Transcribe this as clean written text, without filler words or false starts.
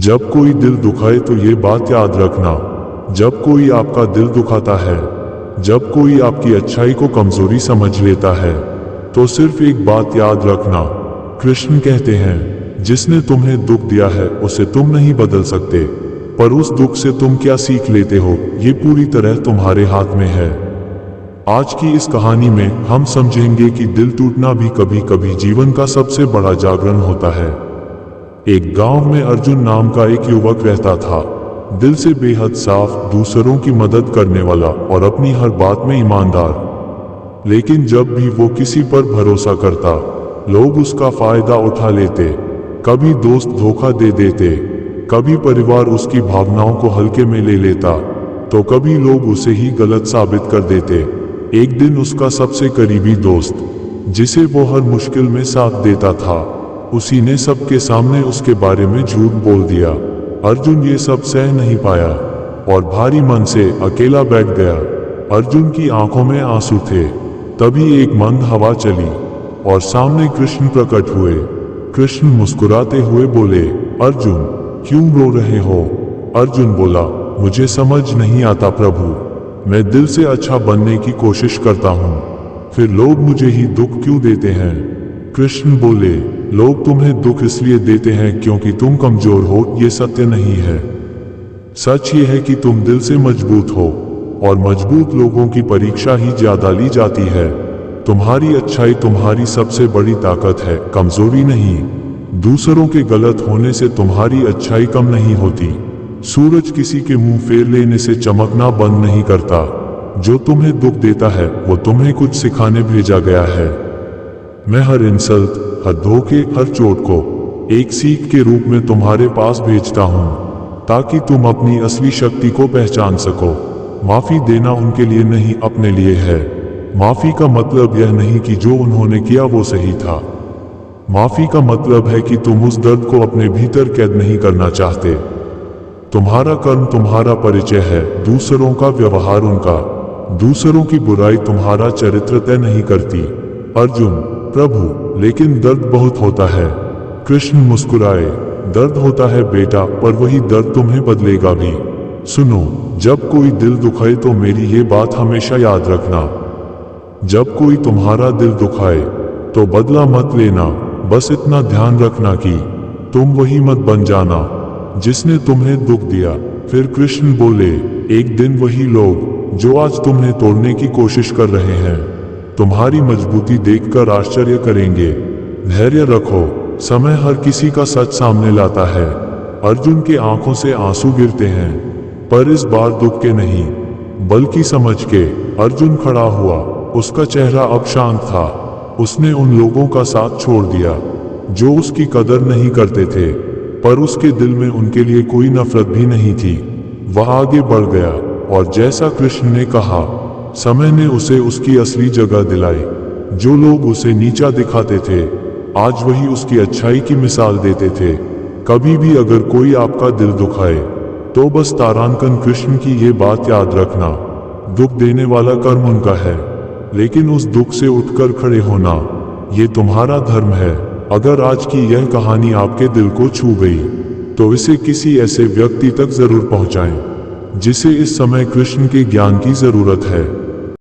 जब कोई दिल दुखाए तो ये बात याद रखना, जब कोई आपका दिल दुखाता है, जब कोई आपकी अच्छाई को कमजोरी समझ लेता है, तो सिर्फ एक बात याद रखना। कृष्ण कहते हैं, जिसने तुम्हें दुख दिया है उसे तुम नहीं बदल सकते, पर उस दुख से तुम क्या सीख लेते हो ये पूरी तरह तुम्हारे हाथ में है। आज की इस कहानी में हम समझेंगे कि दिल टूटना भी कभी कभी जीवन का सबसे बड़ा जागरण होता है। एक गांव में अर्जुन नाम का एक युवक रहता था। दिल से बेहद साफ, दूसरों की मदद करने वाला और अपनी हर बात में ईमानदार। लेकिन जब भी वो किसी पर भरोसा करता, लोग उसका फायदा उठा लेते। कभी दोस्त धोखा दे देते, कभी परिवार उसकी भावनाओं को हल्के में ले लेता, तो कभी लोग उसे ही गलत साबित कर देते। एक दिन उसका सबसे करीबी दोस्त, जिसे वो हर मुश्किल में साथ देता था, उसी ने सबके सामने उसके बारे में झूठ बोल दिया। अर्जुन ये सब सह नहीं पाया और भारी मन से अकेला बैठ गया। अर्जुन की आंखों में आंसू थे। तभी एक मंद हवा चली और सामने कृष्ण प्रकट हुए। कृष्ण मुस्कुराते हुए बोले, अर्जुन क्यों रो रहे हो? अर्जुन बोला, मुझे समझ नहीं आता प्रभु, मैं दिल से अच्छा बनने की कोशिश करता हूँ, फिर लोग मुझे ही दुख क्यों देते हैं? कृष्ण बोले, लोग तुम्हें दुख इसलिए देते हैं क्योंकि तुम कमजोर हो, ये सत्य नहीं है। सच ये है कि तुम दिल से मजबूत हो और मजबूत लोगों की परीक्षा ही ज्यादा ली जाती है। तुम्हारी अच्छाई तुम्हारी सबसे बड़ी ताकत है, कमजोरी नहीं। दूसरों के गलत होने से तुम्हारी अच्छाई कम नहीं होती। सूरज किसी के मुंह फेर लेने से चमकना बंद नहीं करता। जो तुम्हें दुख देता है वो तुम्हें कुछ सिखाने भेजा गया है। मैं हर इंसल्ट, हर धोखे, हर चोट को एक सीख के रूप में तुम्हारे पास भेजता हूँ, ताकि तुम अपनी असली शक्ति को पहचान सको। माफी देना उनके लिए नहीं, अपने लिए है। माफी का मतलब यह नहीं कि जो उन्होंने किया वो सही था। माफी का मतलब है कि तुम उस दर्द को अपने भीतर कैद नहीं करना चाहते। तुम्हारा कर्म तुम्हारा परिचय है, दूसरों का व्यवहार उनका। दूसरों की बुराई तुम्हारा चरित्र तय नहीं करती। अर्जुन, प्रभु लेकिन दर्द बहुत होता है। कृष्ण मुस्कुराए, दर्द होता है बेटा, पर वही दर्द तुम्हें बदलेगा भी। सुनो, जब कोई दिल दुखाए तो मेरी ये बात हमेशा याद रखना। जब कोई तुम्हारा दिल दुखाए तो बदला मत लेना, बस इतना ध्यान रखना कि तुम वही मत बन जाना जिसने तुम्हें दुख दिया। फिर कृष्ण बोले, एक दिन वही लोग जो आज तुम्हें तोड़ने की कोशिश कर रहे हैं, तुम्हारी मजबूती देखकर आश्चर्य करेंगे। धैर्य रखो, समय हर किसी का सच सामने लाता है। अर्जुन के आंखों से आंसू गिरते हैं, पर इस बार दुख के नहीं बल्कि समझ के। अर्जुन खड़ा हुआ, उसका चेहरा अब शांत था। उसने उन लोगों का साथ छोड़ दिया जो उसकी कदर नहीं करते थे, पर उसके दिल में उनके लिए कोई नफरत भी नहीं थी। वह आगे बढ़ गया और जैसा कृष्ण ने कहा, समय ने उसे उसकी असली जगह दिलाई। जो लोग उसे नीचा दिखाते थे, आज वही उसकी अच्छाई की मिसाल देते थे। कभी भी अगर कोई आपका दिल दुखाए तो बस तारांकन कृष्ण की ये बात याद रखना, दुख देने वाला कर्म उनका है, लेकिन उस दुख से उठकर खड़े होना ये तुम्हारा धर्म है। अगर आज की यह कहानी आपके दिल को छू गई तो इसे किसी ऐसे व्यक्ति तक जरूर पहुंचाएं जिसे इस समय कृष्ण के ज्ञान की जरूरत है।